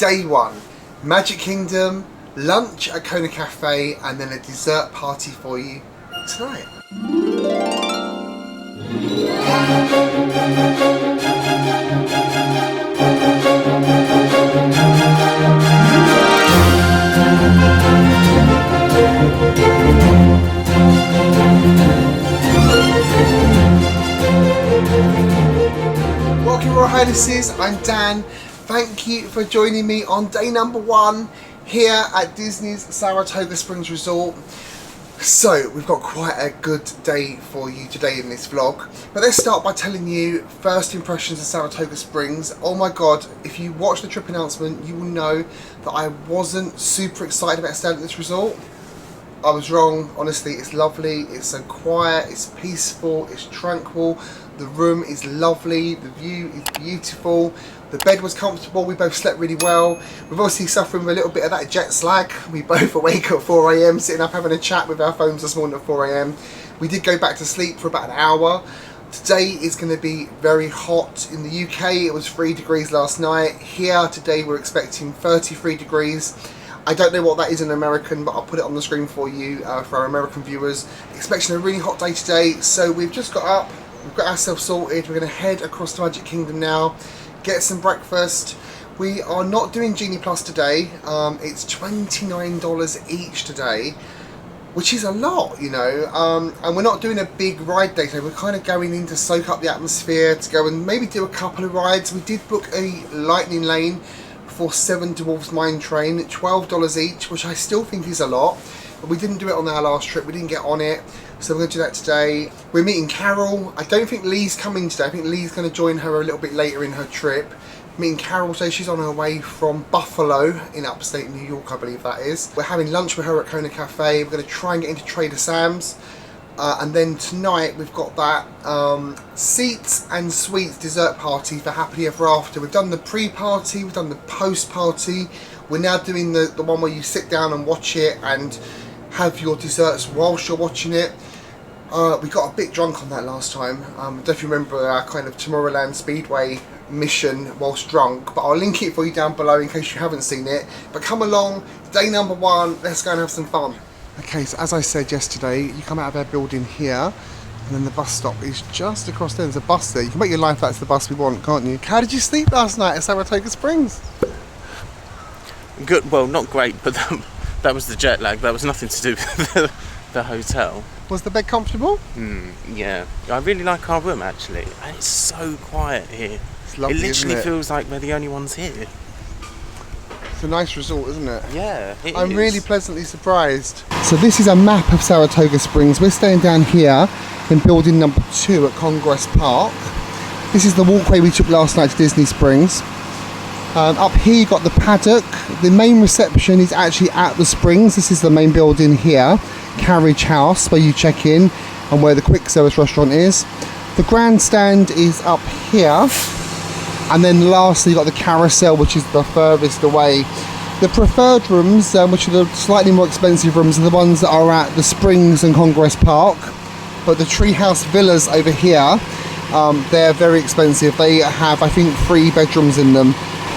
Day 1, Magic Kingdom, lunch at Kona Cafe, and then a dessert party for you tonight. Welcome, Royal Highnesses, I'm Dan. Thank you for joining me on day number 1 here at Disney's Saratoga Springs Resort. So we've got quite a good day for you today in this vlog, but let's start by telling you first impressions of Saratoga Springs. Oh my god, if you watch the trip announcement you will know that I wasn't super excited about staying at this resort. I was wrong. Honestly, it's lovely, it's so quiet, it's peaceful, it's tranquil, the room is lovely, the view is beautiful, the bed was comfortable, we both slept really well. We're obviously suffering with a little bit of that jet lag. We both awake at 4 AM, sitting up having a chat with our phones this morning at 4 AM. We did go back to sleep for about an hour. Today is going to be very hot. In the UK it was 3 degrees last night. Here today we're expecting 33 degrees. I don't know what that is in American, but I'll put it on the screen for you for our American viewers. Expecting a really hot day today, so we've just got up, we've got ourselves sorted, we're going to head across to Magic Kingdom now, get some breakfast. We are not doing Genie Plus today, it's $29 each today, which is a lot, you know, and we're not doing a big ride day today. We're kind of going in to soak up the atmosphere, to go and maybe do a couple of rides. We did book a lightning lane for Seven Dwarfs Mine Train, $12 each, which I still think is a lot, but we didn't do it on our last trip, we didn't get on it, so we're going to do that today. We're meeting Carol. I don't think Lee's coming today, I think Lee's going to join her a little bit later in her trip. Meeting Carol today, she's on her way from Buffalo in upstate New York, I believe that is. We're having lunch with her at Kona Cafe, we're going to try and get into Trader Sam's. And then tonight we've got that seats and sweets dessert party for Happily Ever After. We've done the pre-party, we've done the post-party. We're now doing the one where you sit down and watch it and have your desserts whilst you're watching it. We got a bit drunk on that last time. I don't know if you remember our kind of Tomorrowland Speedway mission whilst drunk, but I'll link it for you down below in case you haven't seen it. But come along, day number 1, let's go and have some fun. Okay, so as I said yesterday, you come out of our building here, and then the bus stop is just across there. There's a bus there. You can make your life that's the bus we want, can't you? How did you sleep last night at Saratoga Springs? Good, well, not great, but that was the jet lag. That was nothing to do with the hotel. Was the bed comfortable? Yeah. I really like our room, actually. And it's so quiet here. It's lovely, it literally isn't it? feels like we're the only ones here. It's a nice resort, isn't it? Yeah, it I'm is. really pleasantly surprised. So this is a map of Saratoga Springs. We're staying down here in building number 2 at Congress Park. This is the walkway we took last night to Disney Springs. Up here you got the paddock. The main reception is actually at the Springs. This is the main building here, Carriage House, where you check in and where the quick service restaurant is. The grandstand is up here. And then lastly, you've got the carousel, which is the furthest away. The preferred rooms, which are the slightly more expensive rooms, are the ones that are at the Springs and Congress Park. But the treehouse villas over here, they're very expensive. They have, I think, 3 bedrooms in them.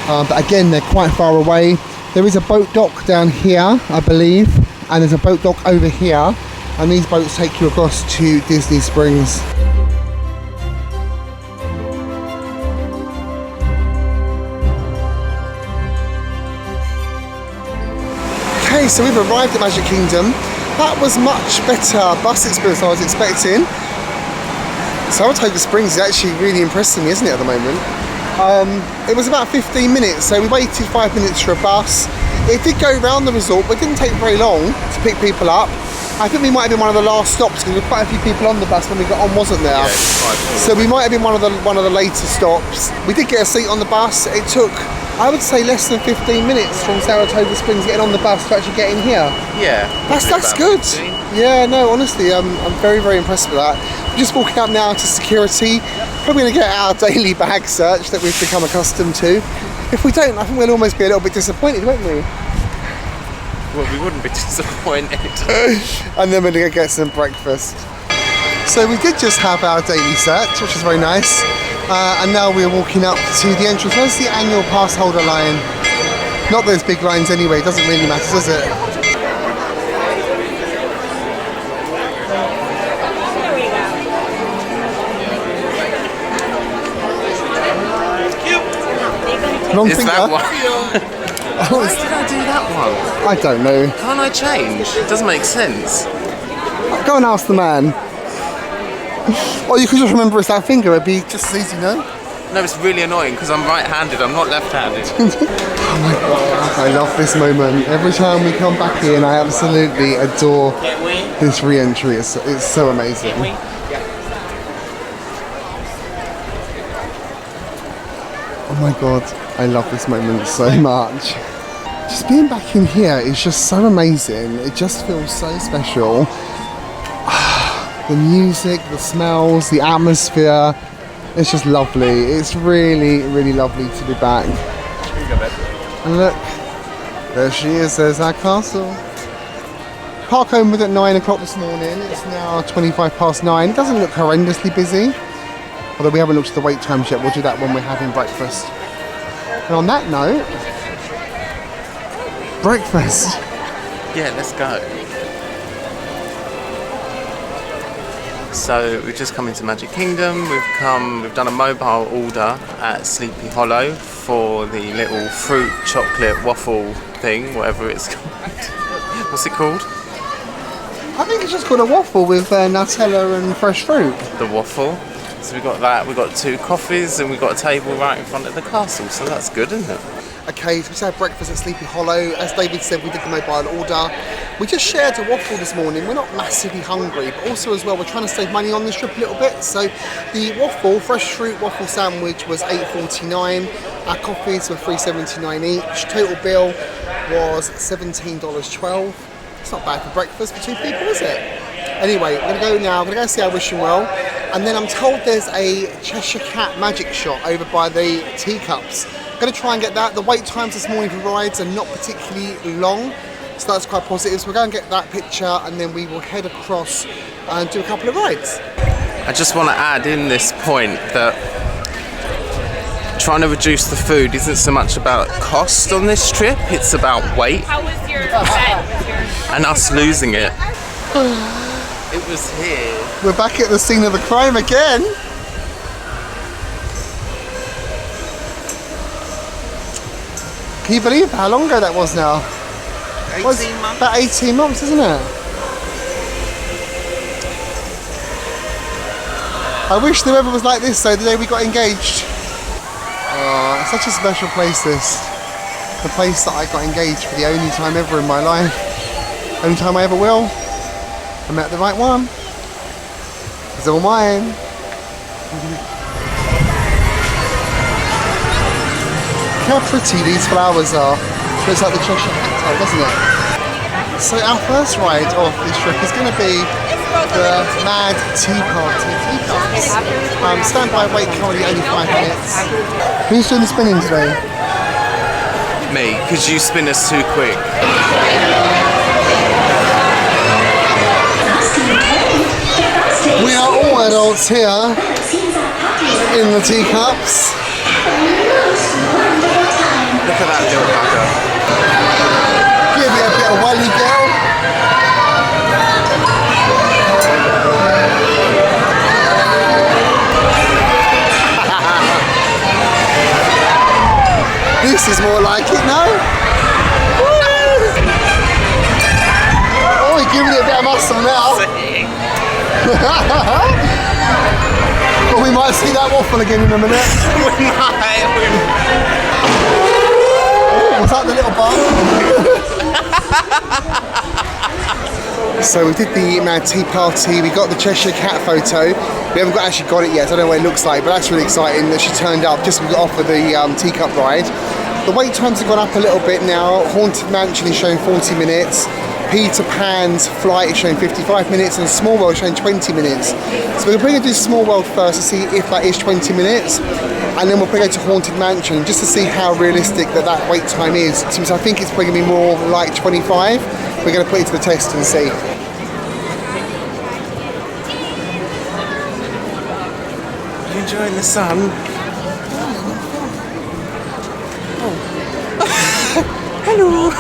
But again, they're quite far away. There is a boat dock down here, I believe. And there's a boat dock over here. And these boats take you across to Disney Springs. Okay, so we've arrived at Magic Kingdom. That was much better bus experience than I was expecting. Saratoga Springs is actually really impressing me, isn't it, at the moment? It was about 15 minutes, so we waited 5 minutes for a bus. It did go around the resort, but it didn't take very long to pick people up. I think we might have been one of the last stops because there were quite a few people on the bus when we got on, wasn't there? Yeah, so we might have been one of the later stops. We did get a seat on the bus. It took, I would say, less than 15 minutes from Saratoga Springs getting on the bus to actually get in here. Yeah. That's good. 15. Yeah, no, honestly, I'm very, very impressed with that. We're just walking up now to security. Probably going to get our daily bag search that we've become accustomed to. If we don't, I think we'll almost be a little bit disappointed, won't we? Well, we wouldn't be disappointed. And then we're going to get some breakfast. So we did just have our daily search, which is very nice. And now we're walking up to the entrance. Where's the annual pass holder line? Not those big lines anyway, it doesn't really matter, does it? Wrong Is finger. that one? Oh, Why did I do that one? I don't know. Can't I change? It doesn't make sense. Go and ask the man. Or you could just remember it's that finger, it'd be just as easy, no? No, it's really annoying because I'm right-handed. I'm not left-handed. Oh my god, I love this moment. Every time we come back in, I absolutely adore this re-entry. It's so amazing. Oh my god, I love this moment so much. Just being back in here is just so amazing. It just feels so special. The music, the smells, the atmosphere. It's just lovely. It's really, really lovely to be back. And look, there she is. There's our castle. Park home was at 9 o'clock this morning. It's now 25 past 9. It doesn't look horrendously busy. Although we haven't looked at the wait times yet. We'll do that when we're having breakfast. And on that note, breakfast. Yeah, let's go. So we've just come into Magic Kingdom. We've done a mobile order at Sleepy Hollow for the little fruit chocolate waffle thing, whatever it's called. What's it called? I think it's just called a waffle with Nutella and fresh fruit. The waffle. So we got that. We got 2 coffees and we got a table right in front of the castle. So that's good, isn't it? Okay, so we just had breakfast at Sleepy Hollow. As David said, we did the mobile order. We just shared a waffle this morning. We're not massively hungry, but also as well, we're trying to save money on this trip a little bit. So the waffle, fresh fruit waffle sandwich was $8.49. Our coffees were $3.79 each. Total bill was $17.12. It's not bad for breakfast for 2 people, is it? Anyway, we're going to go now. I'm going to go see our Wish 'em Well. And then I'm told there's a Cheshire Cat magic shop over by the teacups. Going to try and get that. The wait times this morning for rides are not particularly long, so that's quite positive. So we're going to get that picture and then we will head across and do a couple of rides. I just want to add in this point that trying to reduce the food isn't so much about cost on this trip, it's about weight. How was your event? And us losing it. It was here. We're back at the scene of the crime again. Can you believe how long ago that was now? 18 months? About 18 months, isn't it? I wish the weather was like this though, the day we got engaged. Oh, it's such a special place, this. The place that I got engaged for the only time ever in my life. Only time I ever will. I met the right one. It's all mine. Look how pretty these flowers are. Looks like the Cheshire Cat, doesn't it? So our first ride of this trip is going to be the Mad Tea Party. Stand by, wait currently only 5 minutes. Who's doing the spinning today? Me, because you spin us too quick. We are all adults here in the teacups. Look at that little bugger. Give me a bit of wally girl. This is more like it, no? Oh, you're giving it a bit of muscle now. Well, we might see that waffle again in a minute. We might. Was that the little bar? So we did the Mad Tea Party, we got the Cheshire Cat photo. We haven't actually got it yet, so I don't know what it looks like, but that's really exciting that she turned up just when we got off of the teacup ride. The wait times have gone up a little bit now. Haunted Mansion is showing 40 minutes. Peter Pan's flight is showing 55 minutes and Small World is showing 20 minutes. So we're going to do Small World first to see if that is 20 minutes. And then we'll probably go to Haunted Mansion just to see how realistic that wait time is. Since I think it's probably going to be more like 25, we're going to put it to the test and see. You enjoying the sun? Hello.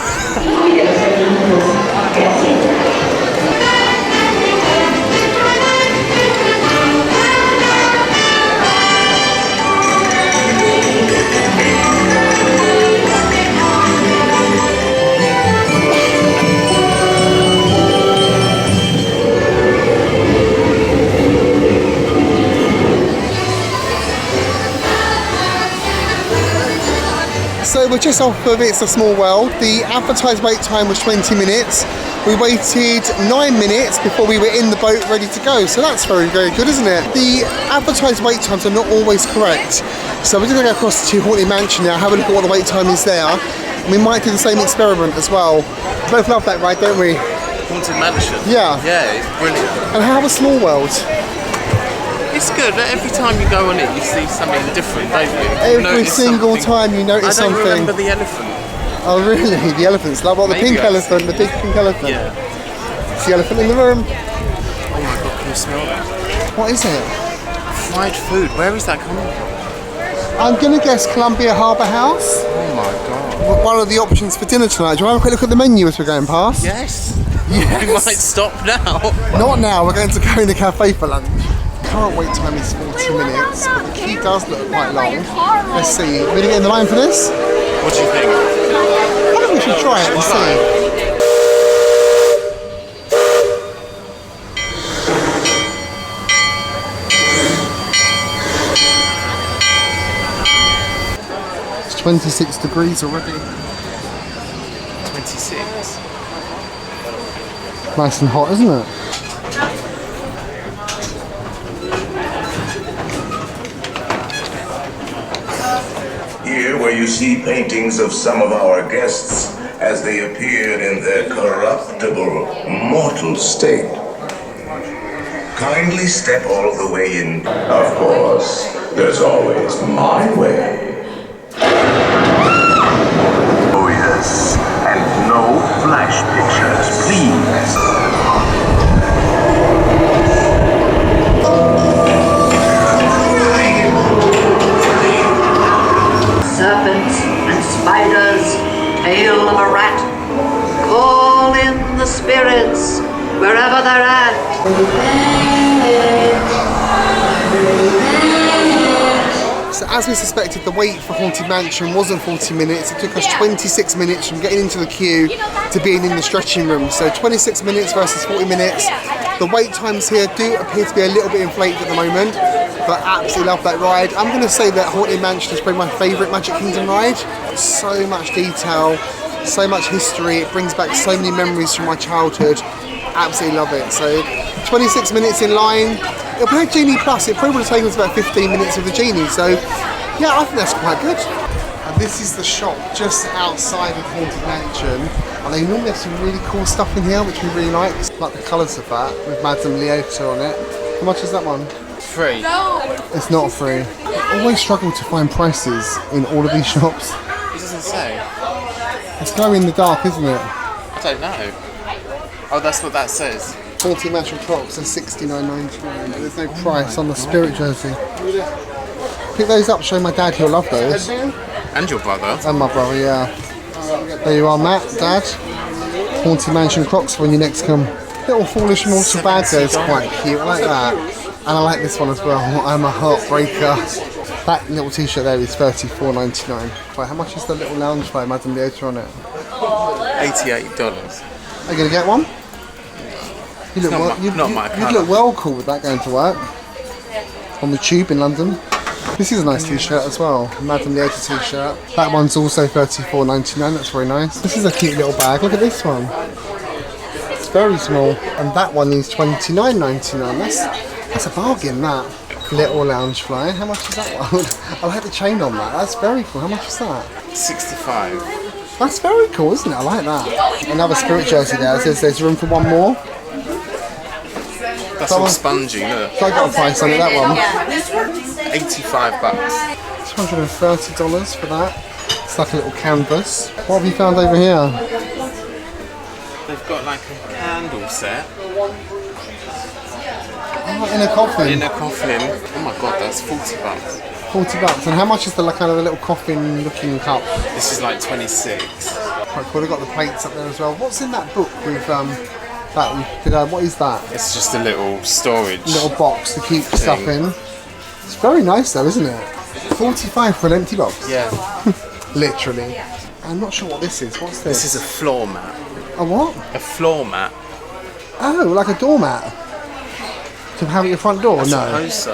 So we're just off of It's a Small World. The advertised wait time was 20 minutes. We waited 9 minutes before we were in the boat ready to go. So that's very, very good, isn't it? The advertised wait times are not always correct. So we're going to go across to Haunted Mansion now, have a look at what the wait time is there. We might do the same experiment as well. We both love that ride, don't we? Haunted Mansion? Yeah. Yeah, it's brilliant. And how was Small World? It's good. Every time you go on it, you see something different, don't you? Every single time you notice something. I don't remember the elephant. Oh really? The elephants? Like what, the pink elephant, the big pink elephant? Yeah. It's the elephant in the room. Oh my god, can you smell that? What is it? Fried food. Where is that coming from? I'm going to guess Columbia Harbour House. Oh my god. One of the options for dinner tonight. Do you want to have a quick look at the menu as we're going past? Yes. Yes. We might stop now. Not now, we're going to Kona Cafe for lunch. Current wait time is 40 minutes, but the queue does look quite long. Let's see, are we going to get in the line for this? What do you think? I think we should try it and see. It's 26 degrees already. 26. Nice and hot, isn't it? Here, where you see paintings of some of our guests as they appeared in their corruptible, mortal state. Kindly step all the way in. Of course, there's always my way. Oh yes, and no flash pictures, please. Serpents and spiders, tail of a rat, call in the spirits wherever they're at. So as we suspected, the wait for Haunted Mansion wasn't 40 minutes. It took us 26 minutes from getting into the queue to being in the stretching room. So 26 minutes versus 40 minutes. The wait times here do appear to be a little bit inflated at the moment, but absolutely love that ride. I'm going to say that Haunted Mansion is probably my favourite Magic Kingdom ride. So much detail, so much history. It brings back so many memories from my childhood. Absolutely love it. So 26 minutes in line. It'll be a Genie Plus. It probably would have taken us about 15 minutes with the Genie. So yeah, I think that's quite good. And this is the shop just outside of Haunted Mansion. And they normally have some really cool stuff in here, which we really like. Like the colours of that, with Madame Leota on it. How much is that one? Free. It's not free. I always struggle to find prices in all of these shops. It doesn't say. It's glow in the dark, isn't it? I don't know. Oh, that's what that says. Haunted Mansion Crocs are $69.99, but there's no price on the Spirit jersey. Pick those up, show my dad, he'll love those. And your brother. And my brother, yeah. There you are, Matt, Dad. Haunted Mansion Crocs for when you next come. Little foolish mortal bag there is quite cute, I like that. And I like this one as well, I'm a heartbreaker. That little t-shirt there is $34.99. Right, how much is the little lounge by Madame Leota on it? $88. Are you going to get one? You look, my look well cool with that going to work. On the tube in London. This is a nice t-shirt as well. Madame Leota t-shirt. That one's also $34.99, that's very nice. This is a cute little bag, look at this one. It's very small. And that one is $29.99. That's a bargain, that. Little lounge fly. How much is that one? I like the chain on that. That's very cool. How much is that? $65. That's very cool, isn't it? I like that. Another Spirit jersey there. It says there's room for one more. That's all spongy, look. So I got a price on it, that one. $85. $230 for that. It's like a little canvas. What have you found over here? They've got like a candle set. Oh, in a coffin. In a coffin. Oh my god, that's $40. 40 bucks. And how much is the kind of the little coffin looking cup? This is like 26. Quite cool. They've got the plates up there as well. What's in that book with what is that? It's just a little storage. Little box to keep stuff in. It's very nice though, isn't it? 45 for an empty box. Yeah. Literally. I'm not sure what this is. What's this? This is a floor mat. A what? A floor mat. Oh, like a doormat. To have at your front door? I No. suppose so.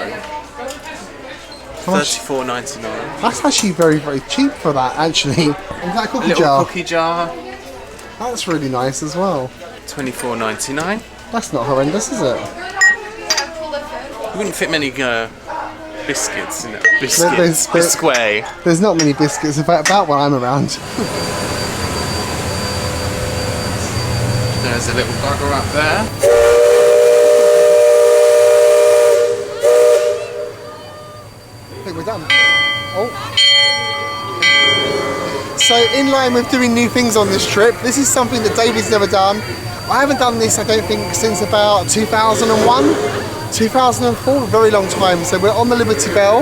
How much? $34.99. That's actually very, very cheap for that, actually. Is that a cookie Little jar? cookie jar. That's really nice as well. $24.99. That's not horrendous, is it? You wouldn't fit many biscuits in it. There's- Biscuit. There's not many biscuits about when I'm around. There's a little bugger up there. I think we're done. Oh. So in line with doing new things on this trip, this is something that David's never done. I haven't done this, I don't think, since about 2001, 2004, a very long time. So we're on the Liberty Bell,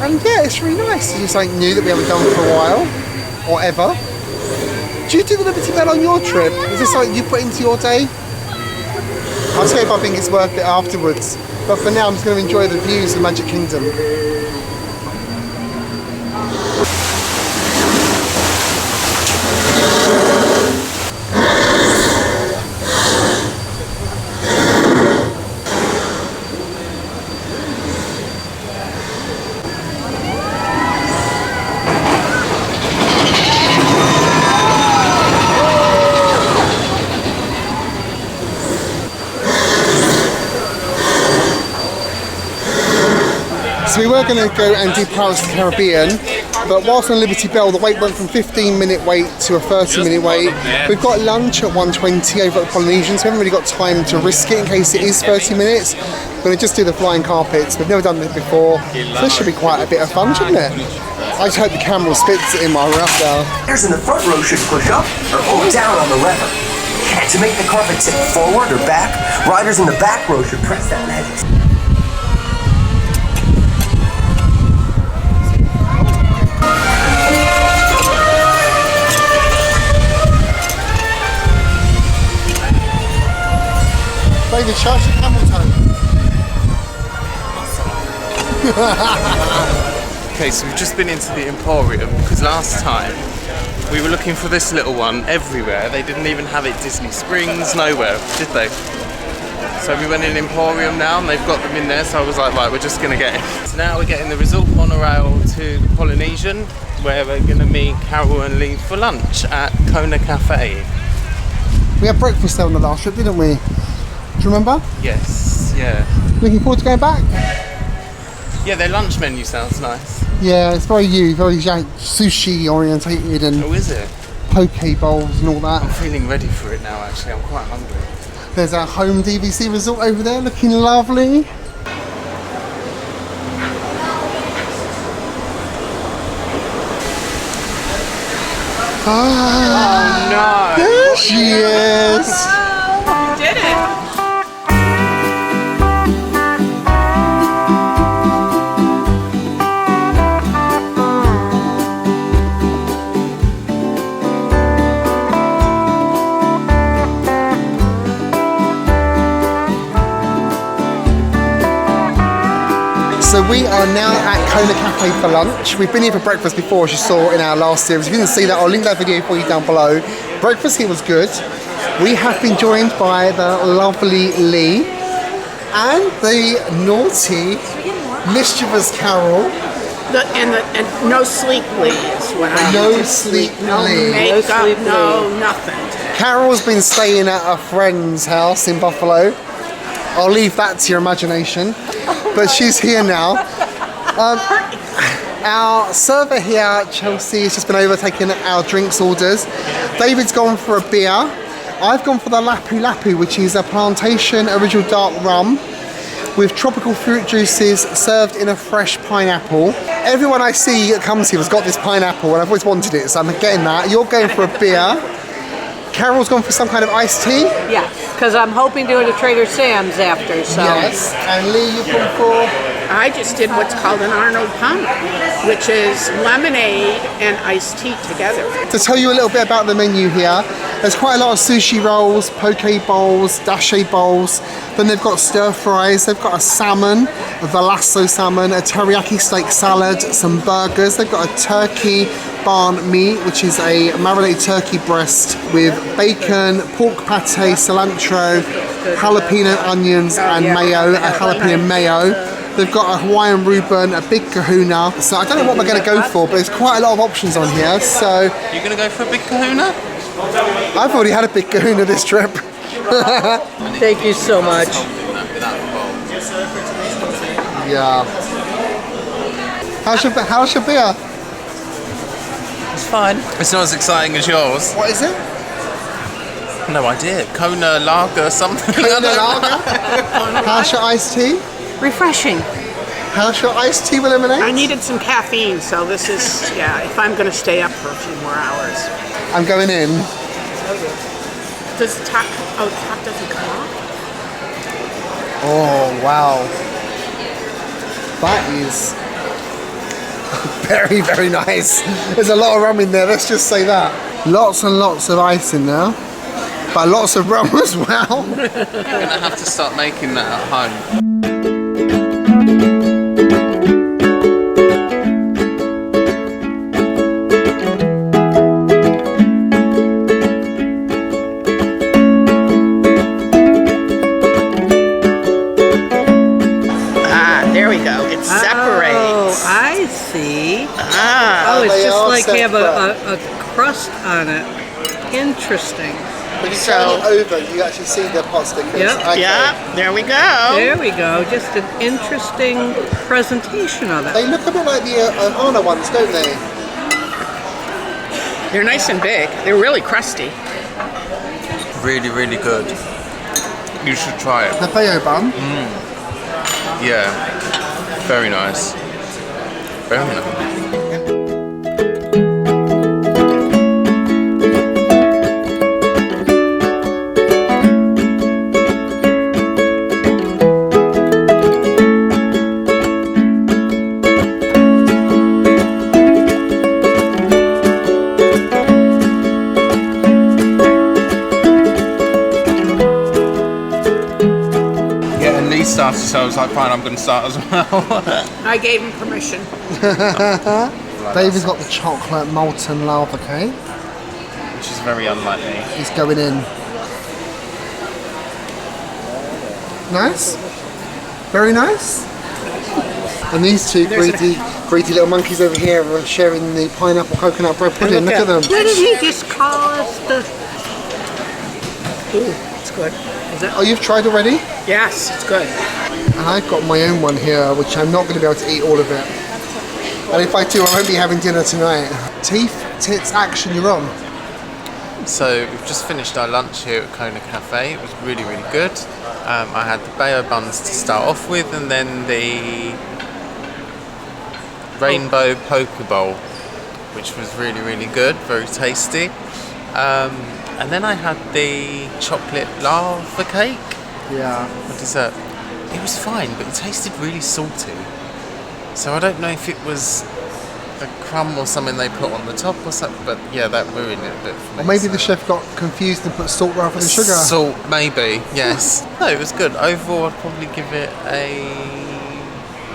and yeah, it's really nice. It's something new that we haven't done for a while, or ever. Do you do the Liberty Bell on your trip? Is this something you put into your day? I'll tell you if I think it's worth it afterwards. But for now, I'm just going to enjoy the views of Magic Kingdom. So we were going to go and do Pirates of the Caribbean, but whilst on Liberty Bell, the wait went from 15-minute wait to a 30-minute wait. We've got lunch at 1:20 over at Polynesian, so we haven't really got time to risk it in case it is 30 minutes. We're going to just do the flying carpets. We've never done this before, so this should be quite a bit of fun, shouldn't it? I just hope the camera spits it in while we're up there. Riders in the front row should push up or hold down on the lever. To make the carpet tip forward or back, riders in the back row should press that magic. David, charge the camel toe. Okay, so we've just been into the Emporium because last time we were looking for this little one everywhere. They didn't even have it Disney Springs, nowhere, did they? So we went in Emporium now and they've got them in there, so I was like, right, we're just going to get it. So now we're getting the resort monorail to the Polynesian, where we're going to meet Carol and leave for lunch at Kona Cafe. We had breakfast there on the last trip, didn't we? Do you remember? Yes, yeah. Looking forward to going back? Yeah, their lunch menu sounds nice. Yeah, it's very sushi orientated and Oh, is it? poke bowls and all I'm that. feeling ready for it now, actually. I'm quite hungry. There's our home DVC resort over there, looking lovely. Ah, No! there she is. You did it! So we are now at Kona Cafe for lunch. We've been here for breakfast before, as you saw in our last series. If you didn't see that, I'll link that video for you down below. Breakfast here was good. We have been joined by the lovely Lee and the naughty, mischievous Carol. And no sleep, please. When I No sleep, no Lee. makeup, no nothing. Carol's been staying at a friend's house in Buffalo. I'll leave that to your imagination. But she's here now. Our server here, Chelsea, has just been over taking our drinks orders. David's gone for a beer. I've gone for the Lapu Lapu, which is a plantation original dark rum with tropical fruit juices served in a fresh pineapple. Everyone I see that comes here has got this pineapple and I've always wanted it, so I'm getting that. You're going for a beer. Carol's gone for some kind of iced tea. Yeah, because I'm hoping to go to Trader Sam's after, so. Yes. And Lee, you've gone for? I just did what's called an Arnold Palmer, which is lemonade and iced tea together. To tell you a little bit about the menu here, there's quite a lot of sushi rolls, poke bowls, dashi bowls. Then they've got stir fries, they've got a salmon, a Valasso salmon, a teriyaki steak salad, some burgers. They've got a turkey banh mi, which is a marinated turkey breast with bacon, pork pate, cilantro, jalapeno onions and mayo, a jalapeno mayo. They've got a Hawaiian Reuben, a big kahuna. So I don't know what we're going to go for, but there's quite a lot of options on here. So You're going to go for a big kahuna? I've already had a big kahuna this trip. Thank you so much. Yeah. How's your beer? It's fine. It's not as exciting as yours. What is it? No idea. Kona lager something. Kona lager? How's your iced tea? Refreshing. How's your iced tea with lemonade? I needed some caffeine, so this is, yeah, if I'm going to stay up for a few more hours. I'm going in. Does the top, the top doesn't come off? Oh, wow. That is very, very nice. There's a lot of rum in there, let's just say that. Lots and lots of ice in there, but lots of rum as well. We're going to have to start making that at home. Oh, it's just like have a crust on it. Interesting. When you turn it over, you actually see the pot stickers. Yep. Okay. Yeah, there we go. There we go. Just an interesting presentation of it. They look a bit like the Hana ones, don't they? They're nice and big. They're really crusty. Really, really good. You should try it. The Bayou bun. Yeah. Very nice. Very nice. Started, so I was like, fine, I'm going to start as well. I gave him permission. David's got the chocolate molten lava cake, which is very unlike me. He's going in. Nice. Very nice. And these two greedy little monkeys over here are sharing the pineapple coconut bread pudding. Look at them. What did he just call us? Ooh, it's good. Oh, you've tried already? Yes, it's good. And I've got my own one here, which I'm not going to be able to eat all of it. And if I do, I won't be having dinner tonight. Teeth, tits, action, you're on. So we've just finished our lunch here at Kona Cafe. It was really, really good. I had the Bayou buns to start off with, and then the rainbow poke bowl, which was really, really good, very tasty. And then I had the chocolate lava cake. Yeah. For dessert. It was fine, but it tasted really salty. So I don't know if it was the crumb or something they put on the top or something, but yeah, that ruined it a bit for me. Or maybe the chef got confused and put salt rather than sugar. Salt, maybe, yes. No, it was good. Overall, I'd probably give it a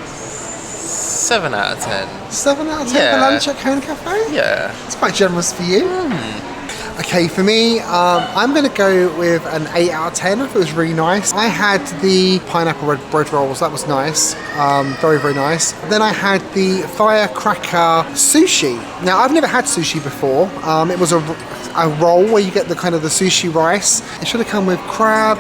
7 out of 10. 7 out of 10 Yeah. for lunch at Kona Cafe? Yeah. It's quite generous for you. Okay, for me, I'm going to go with an 8 out of 10. I thought it was really nice. I had the pineapple bread rolls. That was nice. Very, very nice. Then I had the firecracker sushi. Now, I've never had sushi before. It was a roll where you get the kind of the sushi rice. It should have come with crab,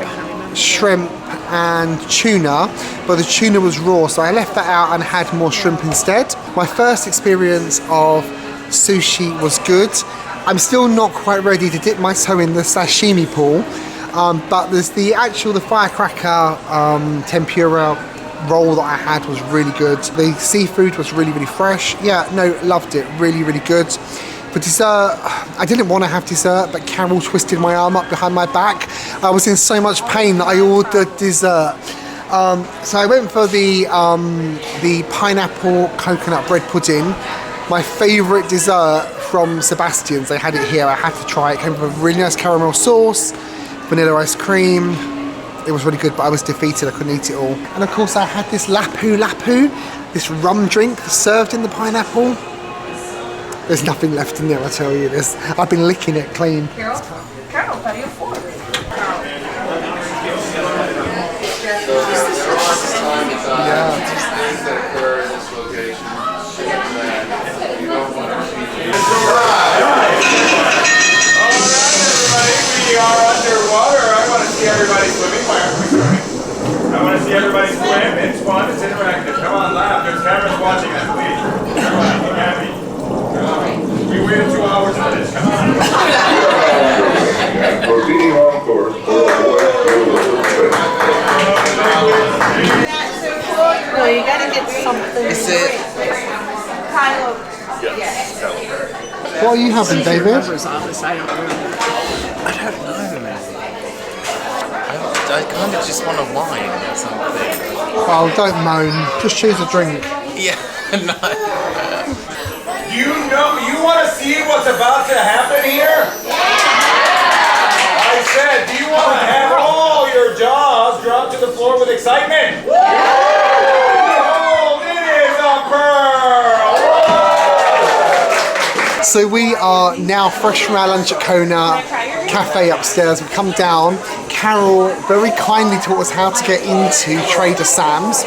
shrimp, and tuna, but the tuna was raw, so I left that out and had more shrimp instead. My first experience of sushi was good. I'm still not quite ready to dip my toe in the sashimi pool, but there's the firecracker tempura roll that I had was really good. The seafood was really, really fresh. Yeah, no, loved it. Really, really good. For dessert, I didn't want to have dessert, but Carol twisted my arm up behind my back. I was in so much pain that I ordered dessert. So I went for the pineapple coconut bread pudding. My favourite dessert from Sebastian's. They had it here. I had to try it. It came with a really nice caramel sauce, vanilla ice cream. It was really good, but I was defeated. I couldn't eat it all. And of course, I had this Lapu Lapu, this rum drink served in the pineapple. There's nothing left in there, I tell you. I've been licking it clean. Carol, how do you afford? We are underwater. I want to see everybody swimming. Why aren't we swimming? I want to see everybody swim. It's fun. It's interactive. Come on, laugh. There's cameras watching us, please. Everyone, be happy. We waited 2 hours for this. Come on. Proceeding on course for No, you gotta get something. Is it? What are you having, David? I don't know. I don't know. I kind of just want a wine or something. Oh, don't moan. Just choose a drink. Yeah, no. You want to see what's about to happen here? I said, do you want to have all your jaws drop to the floor with excitement? Behold, it is a pearl! So we are now fresh from our lunch at Kona Cafe upstairs. We've come down. Carol very kindly taught us how to get into Trader Sam's.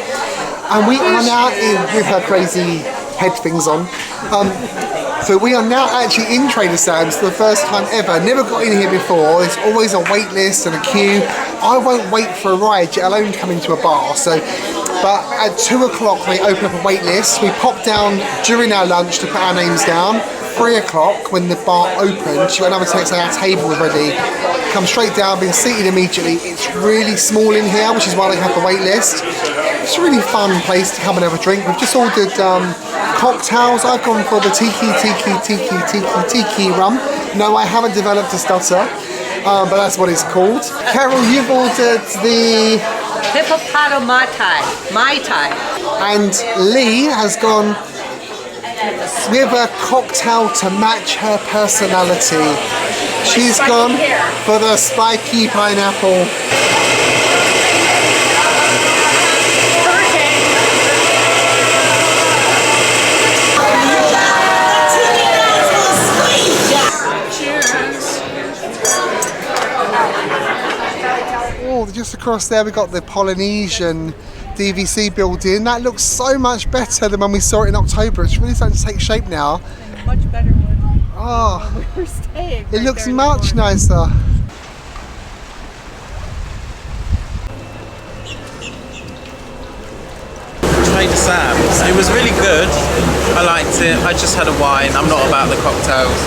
And we are now in, with her crazy head things on. So we are now actually in Trader Sam's for the first time ever. Never got in here before. There's always a wait list and a queue. I won't wait for a ride, let alone come into a bar. But at 2 o'clock they open up a wait list. We pop down during our lunch to put our names down. 3 o'clock when the bar opened, she got another text saying our table was ready. Come straight down, been seated immediately. It's really small in here, which is why they have the wait list. It's a really fun place to come and have a drink. We've just ordered cocktails. I've gone for the tiki rum. No, I haven't developed a stutter, but that's what it's called. Carol, you've ordered the Hippopotami Mai Tai. And Lee has gone with a cocktail to match her personality. She's gone for the spiky pineapple. Oh, just across there we got the Polynesian DVC building. That looks so much better than when we saw it in October. It's really starting to take shape now. Much better one. Oh, We're staying. it looks much nicer. Trader Sam's. It was really good. I liked it. I just had a wine. I'm not about the cocktails.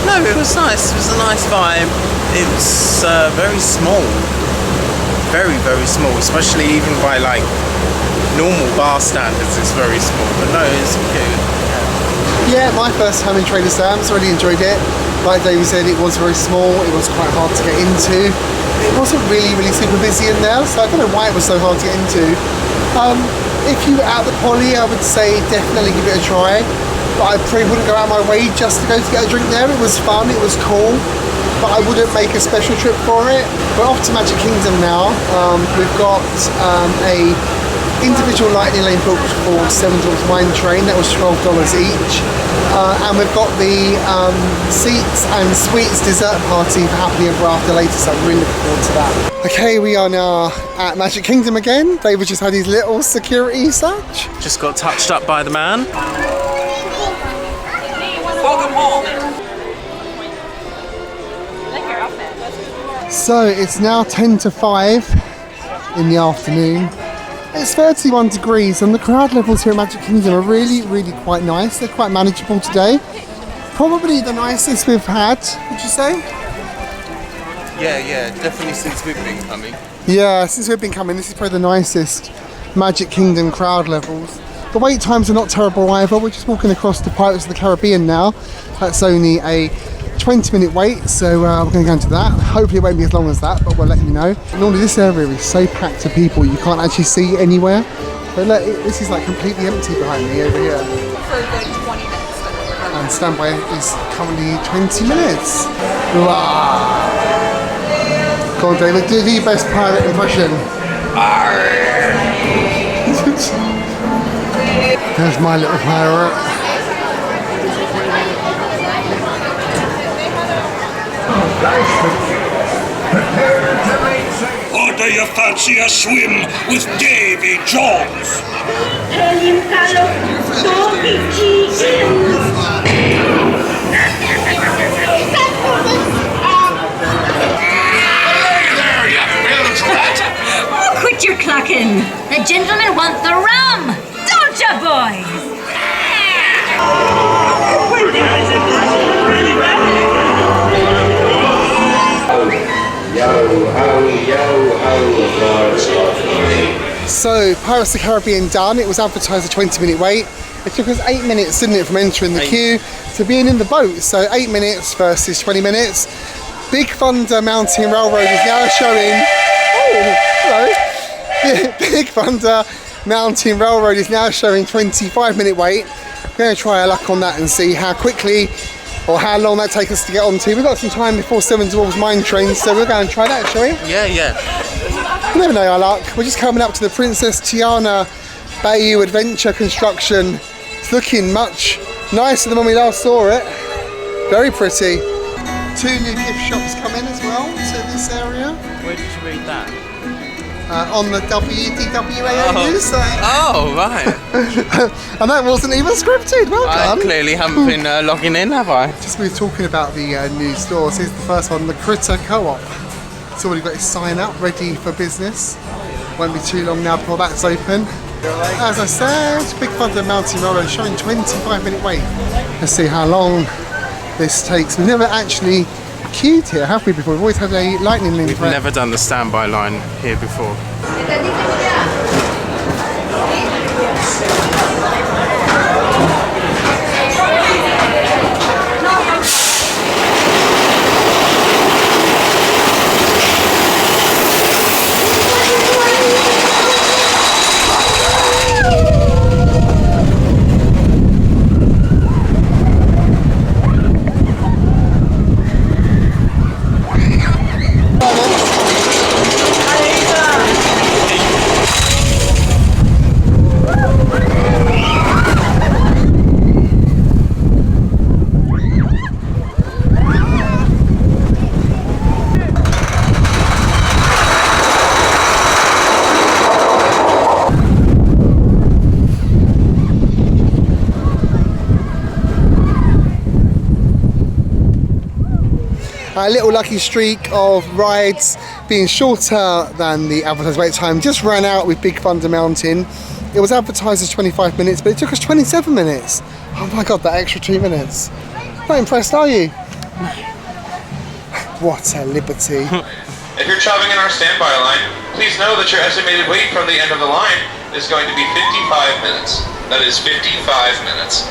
No, it was nice. It was a nice vibe. It was very small. Very, very small, especially even by like normal bar standards, it's very small, but no, it's good. Yeah, my first time in Trader Sam's, really enjoyed it. Like David said, it was very small, it was quite hard to get into. It wasn't really super busy in there, so I don't know why it was so hard to get into. If you were at the Poly, I would say definitely give it a try, but I probably wouldn't go out of my way just to go to get a drink there. It was fun, it was cool, but I wouldn't make a special trip for it. We're off to Magic Kingdom now. We've got a individual Lightning Lane booked for Seven Dwarfs Mine Train. That was $12 each. And we've got the seats and sweets dessert party for Happily Ever After later, so I'm really looking forward to that. Okay, we are now at Magic Kingdom again. David just had his little security search. Just got touched up by the man. Welcome home. So it's now 10 to 5 in the afternoon. It's 31 degrees and the crowd levels here at Magic Kingdom are really quite nice. They're quite manageable today. Probably the nicest we've had, would you say? Yeah, definitely since we've been coming. Yeah, since we've been coming, this is probably the nicest Magic Kingdom crowd levels. The wait times are not terrible either. We're just walking across to Pirates of the Caribbean now. That's only a 20-minute wait, so we're going to go into that. Hopefully it won't be as long as that, but we'll let you know. Normally this area is so packed of people you can't actually see anywhere. But look, this is like completely empty behind me over here. For a good 20 minutes. And standby is currently 20 minutes. Wow. Go on, David, do the best pirate impression. There's my little pirate. Or do you fancy a swim with Davy Jones? Oh, quit your clucking. The gentlemen want the rum. Don't ya, boys? So, Pirates of the Caribbean done. It was advertised a 20-minute wait. It took us 8 minutes, didn't it, from entering the queue to being in the boat. So 8 minutes versus 20 minutes. Big Thunder Mountain Railroad is now showing. Oh, hello. Big Thunder Mountain Railroad is now showing 25-minute wait. We're going to try our luck on that and see how quickly or how long that takes us to get onto. We've got some time before Seven Dwarfs Mine Train, so we're going to try that, shall we? Yeah, yeah. You never know our luck. We're just coming up to the Princess Tiana Bayou Adventure construction. It's looking much nicer than when we last saw it. Very pretty. 2 new gift shops come in as well to this area. Where did you read that? On the WDWAO news site. Oh, right. And that wasn't even scripted. Well done. I clearly haven't been logging in, have I? Just we were talking about the new stores. Here's the first one, the Critter Co-op. It's already got its sign up, ready for business. Won't be too long now before that's open. As I said, Big Thunder Mountain Railroad showing 25-minute wait. Let's see how long this takes. We've never actually queued here, have we, before? We've always had a lightning link. We've never done the standby line here before. A little lucky streak of rides being shorter than the advertised wait time just ran out with Big Thunder Mountain. It was advertised as 25 minutes, but it took us 27 minutes. Oh my god, that extra 2 minutes. Not impressed, are you? What a liberty. If you're traveling in our standby line, please know that your estimated wait from the end of the line is going to be 55 minutes. That is 55 minutes.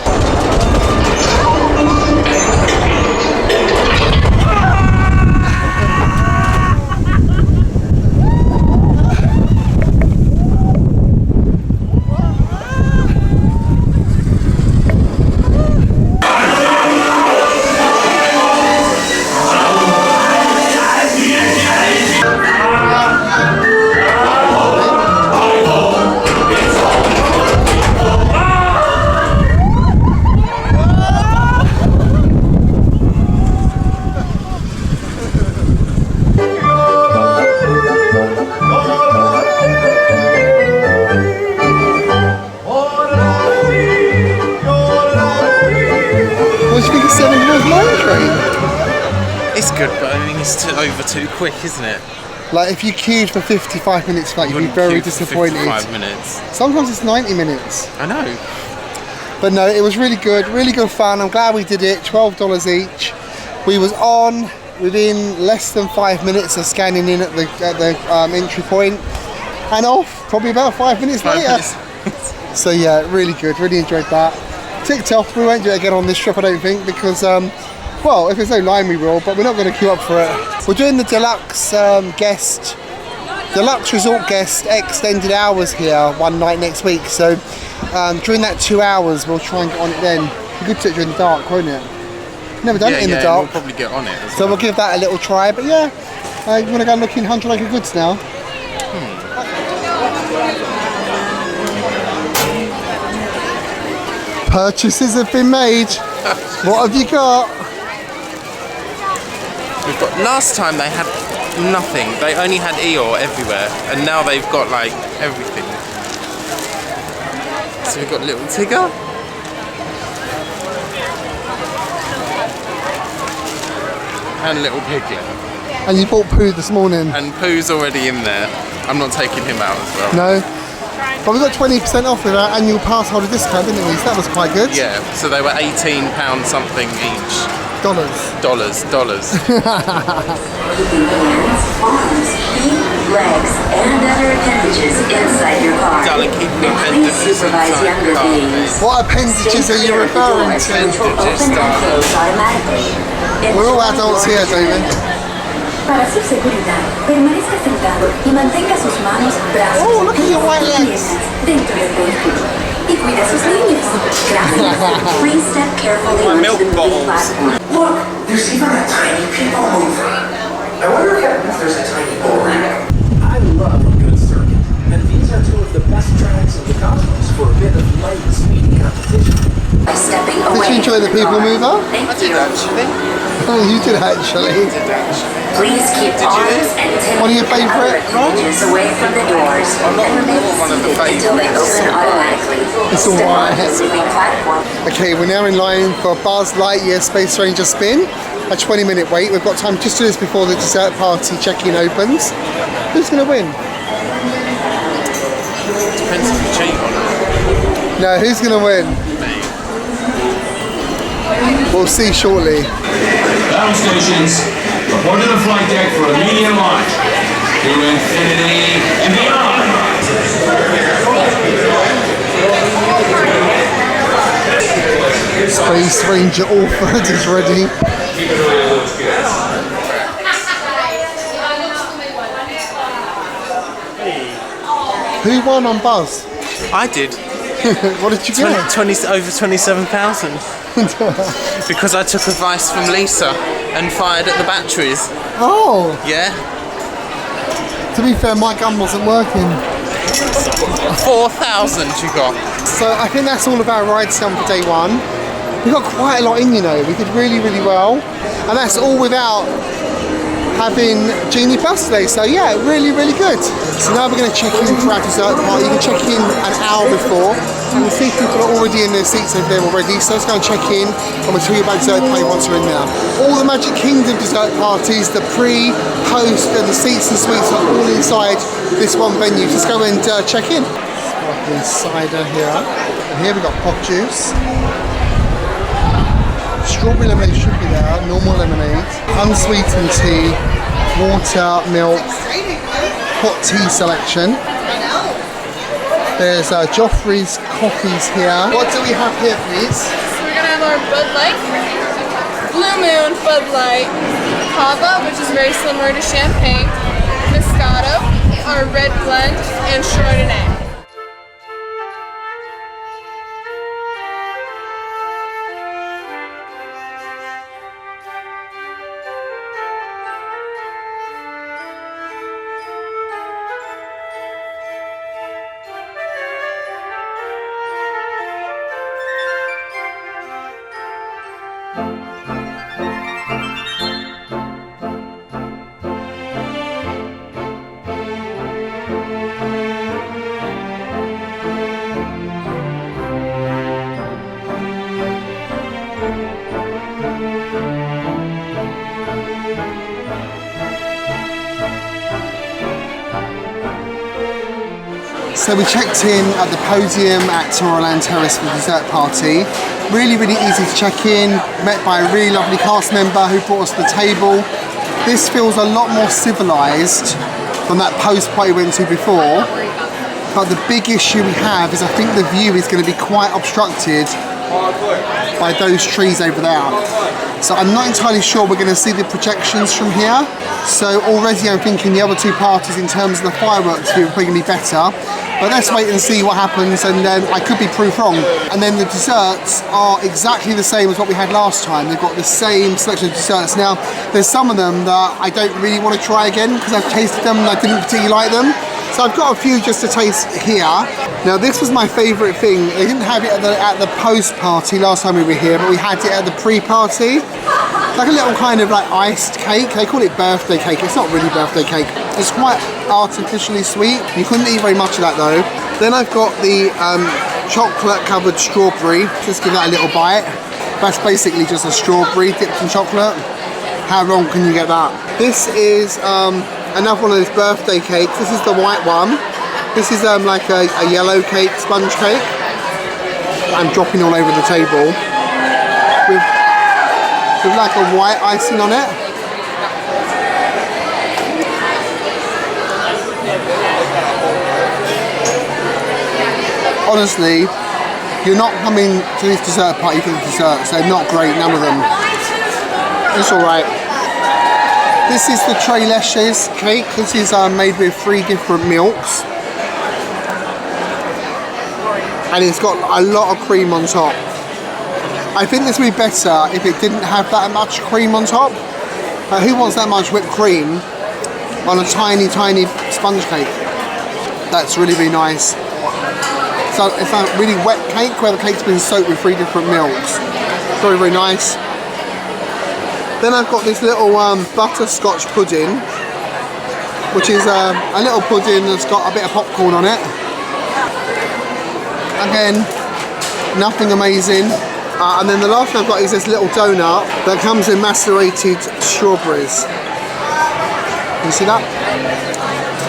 It's good, but I mean, it's over too quick, isn't it? Like, if you queued for 55 minutes, like, you'd be very disappointed. 55 minutes. Sometimes it's 90 minutes. I know. But no, it was really good fun. I'm glad we did it. $12 each. We was on within less than 5 minutes of scanning in at the entry point, and off probably about 5 minutes later. So yeah, really good. Really enjoyed that. Ticked off. We won't do it again on this trip, I don't think, because Well, if there's no line we will, but we're not going to queue up for it. We're doing the deluxe deluxe resort guest extended hours here one night next week. So during that 2 hours, we'll try and get on it then. It'd be good to do it during the dark, won't it? Never done it in the dark. We'll probably get on it. So we'll give that a little try. But yeah, you want to go looking 100 Acre Goods now? Purchases have been made. What have you got? We've got. Last time they had nothing. They only had Eeyore everywhere, and now they've got like everything. So we've got Little Tigger. And Little Piglet. And you bought Pooh this morning. And Pooh's already in there. I'm not taking him out as well. No. But we got 20% off with our annual pass holder discount, didn't we? So that was quite good. Yeah, so they were £18 something each. Dollars. Arms, feet, legs, and other appendages inside your car. Darling, keep And please supervise younger beings. What appendages are you referring to? We're all adults here, David. Para su seguridad, permanezca sentado y mantenga sus manos, brazos y piernas dentro del vehículo. Y cuida a sus niños. Gracias. Please step carefully onto the moving platform. Look, there's even a tiny people mover. I wonder if that means there's a tiny bowling. I love a good circuit, and these are two of the best tracks in the cosmos for a bit of light and speedy competition. By stepping Did away you enjoy the people mover? Thank you. Oh, you did actually. Please keep arms and One of your other favourite? appendages away from the doors and remain seated until they open automatically. It's Step alright. on the moving platform. Okay, we're now in line for Buzz Lightyear Space Ranger spin. A 20-minute wait. We've got time just to do this before the dessert party check-in opens. Who's going to win? Depends if you cheat on it. No, who's going to win? We'll see shortly. Battle stations, report to the flight deck for immediate launch. To infinity and beyond. Space Ranger Orford is ready. Who won on Buzz? I did. What did you get? Over 27,000. Because I took advice from Lisa and fired at the batteries. Oh! Yeah. To be fair, my gun wasn't working. 4,000 you got. So I think that's all of our rides done for day one. We got quite a lot in, you know. We did really, really well. And that's all without having Genie Plus today. So yeah, really, really good. So now we're going to check in for our dessert party. You can check in an hour before. And we'll see if people are already in their seats over there already. So let's go and check in and we'll tell you about dessert party once we're in there. All the Magic Kingdom dessert parties, the pre, post and the seats and suites are all inside this one venue. Just go and check in. Sparkling cider here. And here we've got pop juice. Strawberry lemonade should be there, normal lemonade, unsweetened tea, water, milk, hot tea selection. There's Joffrey's coffees here. What do we have here, please? We're gonna have our Bud Light, Blue Moon Bud Light, Cava, which is very similar to champagne, Moscato, our red blend, and Chardonnay. So we checked in at the podium at Tomorrowland Terrace for the dessert party. Really, really easy to check in. Met by a really lovely cast member who brought us to the table. This feels a lot more civilised than that post party we went to before. But the big issue we have is I think the view is going to be quite obstructed by those trees over there. So I'm not entirely sure we're going to see the projections from here. So already I'm thinking the other two parties in terms of the fireworks view are probably going to be better. But let's wait and see what happens, and then I could be proved wrong. And then the desserts are exactly the same as what we had last time. They've got the same selection of desserts. Now, there's some of them that I don't really want to try again because I've tasted them and I didn't particularly like them. So I've got a few just to taste here. Now this was my favourite thing. They didn't have it at the post party last time we were here, but we had it at the pre-party. It's like a little kind of like iced cake. They call it birthday cake. It's not really birthday cake. It's quite artificially sweet. You couldn't eat very much of that though. Then I've got the chocolate covered strawberry. Just give that a little bite. That's basically just a strawberry dipped in chocolate. How wrong can you get that? This is another one of those birthday cakes. This is the white one. This is like a yellow cake, sponge cake. I'm dropping all over the table. With like a white icing on it. Honestly, you're not coming to this dessert party for the desserts. They're not great, none of them. It's alright. This is the Tres Leches cake. This is made with 3 different milks. And it's got a lot of cream on top. I think this would be better if it didn't have that much cream on top. Who wants that much whipped cream on a tiny, tiny sponge cake? That's really, really nice. So it's a really wet cake where the cake's been soaked with 3 different milks. Very, very nice. Then I've got this little butterscotch pudding, which is a little pudding that's got a bit of popcorn on it. Again, nothing amazing. And then the last one I've got is this little donut that comes in macerated strawberries. Can you see that?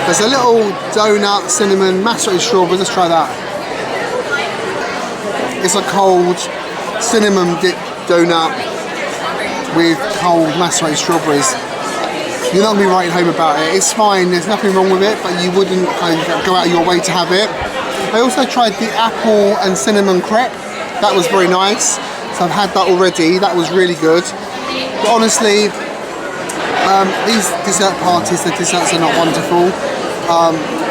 There's a little donut, cinnamon, macerated strawberries. Let's try that. It's a cold cinnamon dip donut with cold macerated strawberries. You're not going to be writing home about it. It's fine, there's nothing wrong with it, but you wouldn't go out of your way to have it. I also tried the apple and cinnamon crepe. That was very nice. So I've had that already. That was really good. But honestly, these dessert parties, the desserts are not wonderful.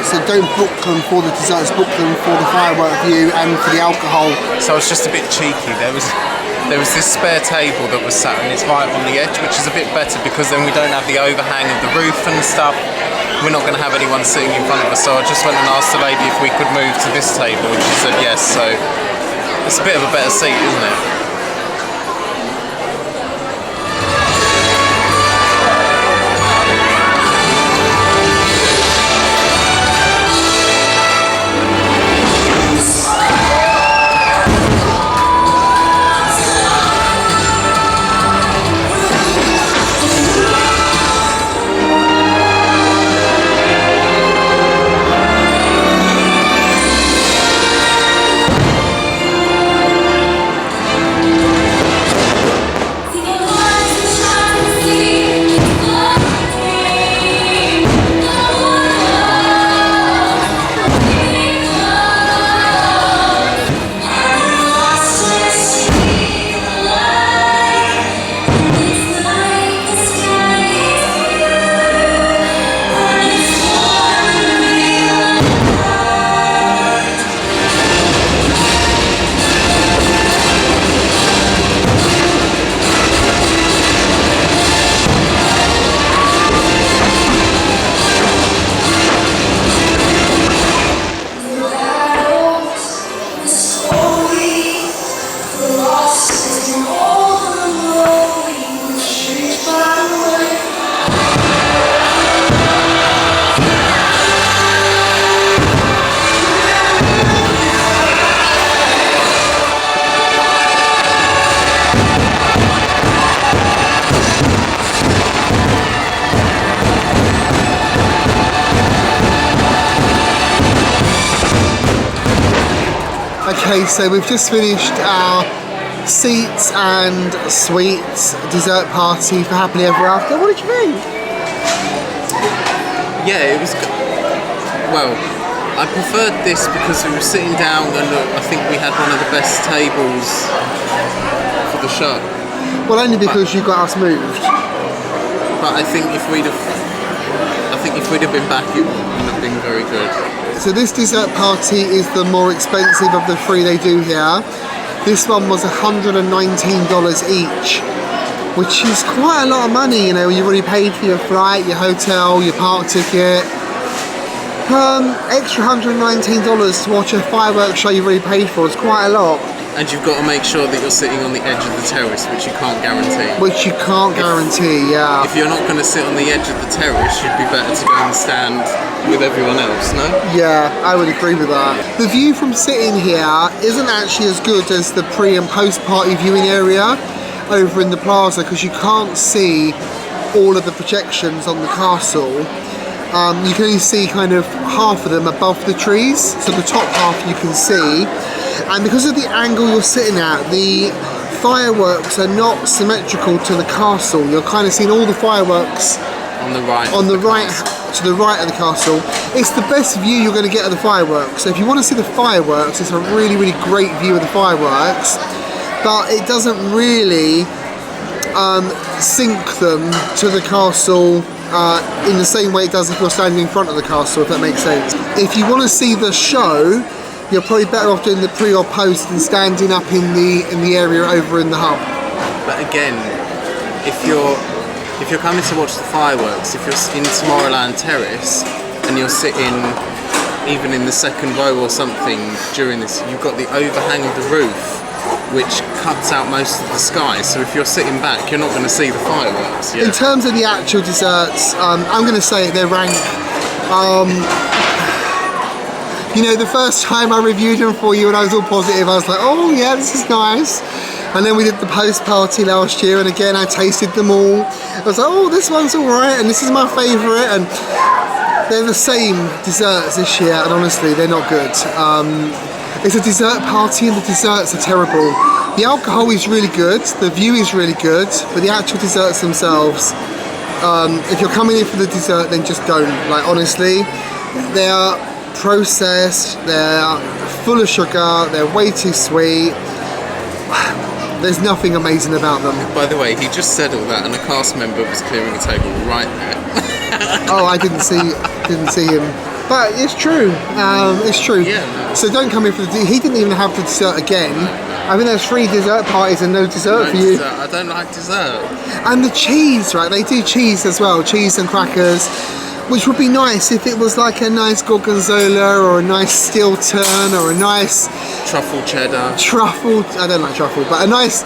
So don't book them for the desserts, book them for the firework view and for the alcohol. So it's just a bit cheeky. There was this spare table that was sat and it's right on the edge, which is a bit better because then we don't have the overhang of the roof and stuff. We're not going to have anyone sitting in front of us, so I just went and asked the lady if we could move to this table and she said yes, so it's a bit of a better seat, isn't it? Okay, so we've just finished our seats and sweets dessert party for Happily Ever After. What did you think? Yeah, it was good. Well, I preferred this because we were sitting down and I think we had one of the best tables for the show. Well, only because you got us moved. But I think if we'd have been back, it wouldn't have been very good. So this dessert party is the more expensive of the three they do here. This one was $119 each, which is quite a lot of money. You know, you already paid for your flight, your hotel, your park ticket. Extra $119 to watch a fireworks show you've already paid for is quite a lot. And you've got to make sure that you're sitting on the edge of the terrace, which you can't guarantee. Which you can't guarantee, yeah. If you're not going to sit on the edge of the terrace, you'd be better to go and stand with everyone else, no? Yeah, I would agree with that. The view from sitting here isn't actually as good as the pre and post party viewing area over in the plaza, because you can't see all of the projections on the castle. You can only see kind of half of them above the trees, so the top half you can see. And because of the angle you're sitting at, the fireworks are not symmetrical to the castle. You're kind of seeing all the fireworks on the right. To the right of the castle. It's the best view you're going to get of the fireworks. So if you want to see the fireworks, it's a really, really great view of the fireworks. But it doesn't really sync them to the castle in the same way it does if you're standing in front of the castle, if that makes sense. If you want to see the show, you're probably better off doing the pre or post than standing up in the area over in the hub. But again, if you're coming to watch the fireworks, if you're in Tomorrowland Terrace and you're sitting even in the second row or something during this, you've got the overhang of the roof, which cuts out most of the sky. So if you're sitting back, you're not going to see the fireworks. Yeah. In terms of the actual desserts, I'm going to say they're rank. You know, the first time I reviewed them for you and I was all positive, I was like, oh yeah, this is nice. And then we did the post party last year and again I tasted them all. I was like, oh, this one's alright and this is my favourite, and they're the same desserts this year and honestly they're not good. It's a dessert party and the desserts are terrible. The alcohol is really good, the view is really good, but the actual desserts themselves, if you're coming in for the dessert, then just don't. Like honestly, they are processed, they're full of sugar, they're way too sweet. There's nothing amazing about them. By the way, he just said all that and a cast member was clearing a table right there. Oh, I didn't see him. But it's true. It's true. Yeah. So don't come in for the. He didn't even have the dessert again. I mean, there's 3 dessert parties and no dessert for you. Dessert. I don't like dessert. And the cheese, right? They do cheese as well, cheese and crackers, which would be nice if it was like a nice gorgonzola or a nice steel turn or a nice truffle cheddar. Truffle. I don't like truffle, but a nice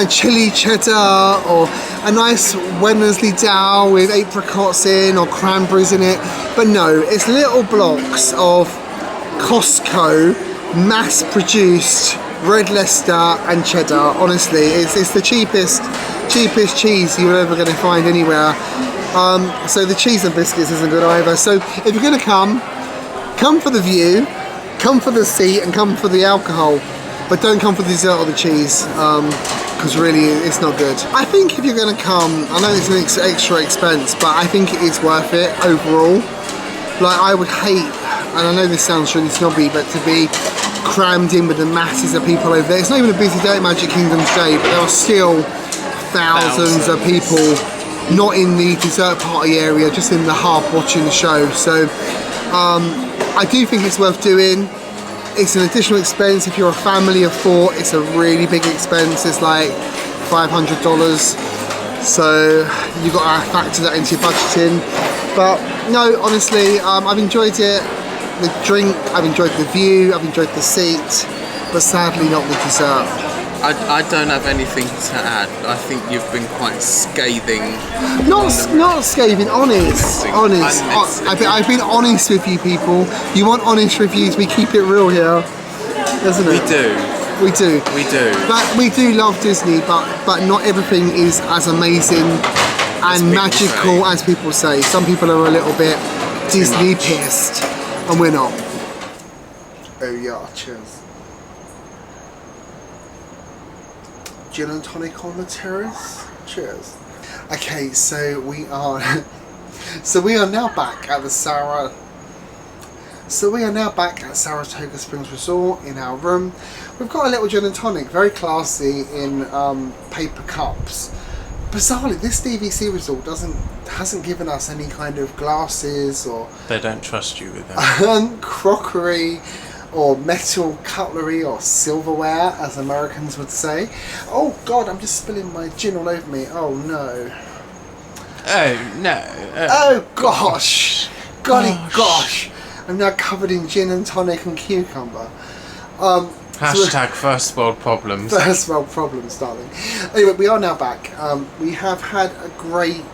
chili cheddar or a nice Wensleydale Dow with apricots in or cranberries in it. But no, it's little blocks of Costco mass-produced red Leicester and cheddar. Honestly, it's the cheapest cheese you're ever going to find anywhere. So the cheese and biscuits isn't good either. So if you're going to come for the view, come for the seat, and come for the alcohol, but don't come for the dessert or the cheese, because really it's not good. I think if you're going to come, I know it's an extra expense, but I think it is worth it overall. Like I would hate, and I know this sounds really snobby, but to be crammed in with the masses of people over there. It's not even a busy day at Magic Kingdom's Day, but there are still thousands of people not in the dessert party area, just in the hub watching the show. So I do think it's worth doing. It's an additional expense. If you're a family of 4, it's a really big expense. It's like $500. So you've got to factor that into your budgeting. But no, honestly, I've enjoyed it. The drink, I've enjoyed the view, I've enjoyed the seat, but sadly not the dessert. I don't have anything to add. I think you've been quite scathing. Not scathing, honest. I've been honest with you people. You want honest reviews, we keep it real here, doesn't it? We do. But we do love Disney, but not everything is as amazing and magical as people say. Some people are a little bit Disney pissed, and we're not. Oh yeah, cheers. Gin and tonic on the terrace. Cheers. Okay, so we are now back at the So we are now back at Saratoga Springs Resort in our room. We've got a little gin and tonic, very classy, in paper cups. Bizarrely, this DVC resort hasn't given us any kind of glasses or they don't trust you with that. crockery or metal cutlery or silverware, as Americans would say. Oh God, I'm just spilling my gin all over me. Oh no. Oh no. Oh gosh. Golly gosh. I'm now covered in gin and tonic and cucumber. Hashtag first world problems. First world problems, darling. Anyway, we are now back. We have had a great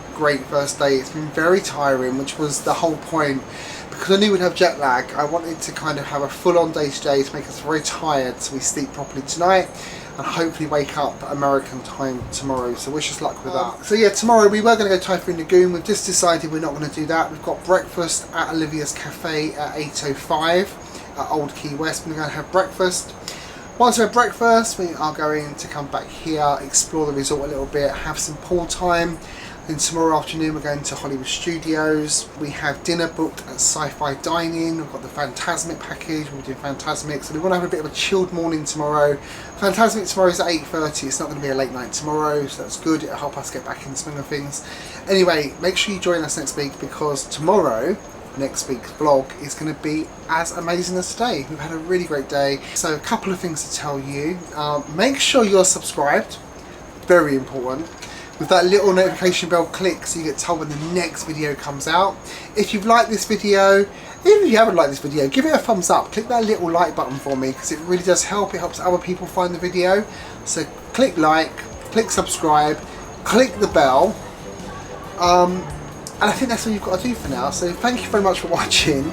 first day. It's been very tiring, which was the whole point. Because I knew we'd have jet lag, I wanted to kind of have a full-on day today to make us very tired so we sleep properly tonight and hopefully wake up American time tomorrow. So wish us luck with that. So yeah, tomorrow we were going to go Typhoon Lagoon. We've just decided we're not going to do that. We've got breakfast at Olivia's Cafe at 8:05 at Old Key West. We're going to have breakfast. Once we have breakfast, we are going to come back here, explore the resort a little bit, have some pool time. Then tomorrow afternoon we're going to Hollywood Studios. We have dinner booked at Sci-Fi Dining. We've got the Fantasmic package. We're doing Fantasmic. So we want to have a bit of a chilled morning tomorrow. Fantasmic tomorrow is at 8:30. It's not going to be a late night tomorrow, so that's good. It'll help us get back in the swing of things. Anyway, make sure you join us next week, because tomorrow, next week's vlog, is going to be as amazing as today. We've had a really great day. So a couple of things to tell you. Make sure you're subscribed. Very important. With that little notification bell click so you get told when the next video comes out. If you've liked this video, even if you haven't liked this video, give it a thumbs up. Click that little like button for me, because it really does help. It helps other people find the video. So click like, click subscribe, click the bell. And I think that's all you've got to do for now. So thank you very much for watching.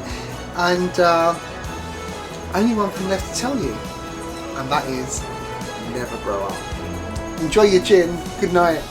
And only one thing left to tell you, and that is never grow up. Enjoy your gin. Good night.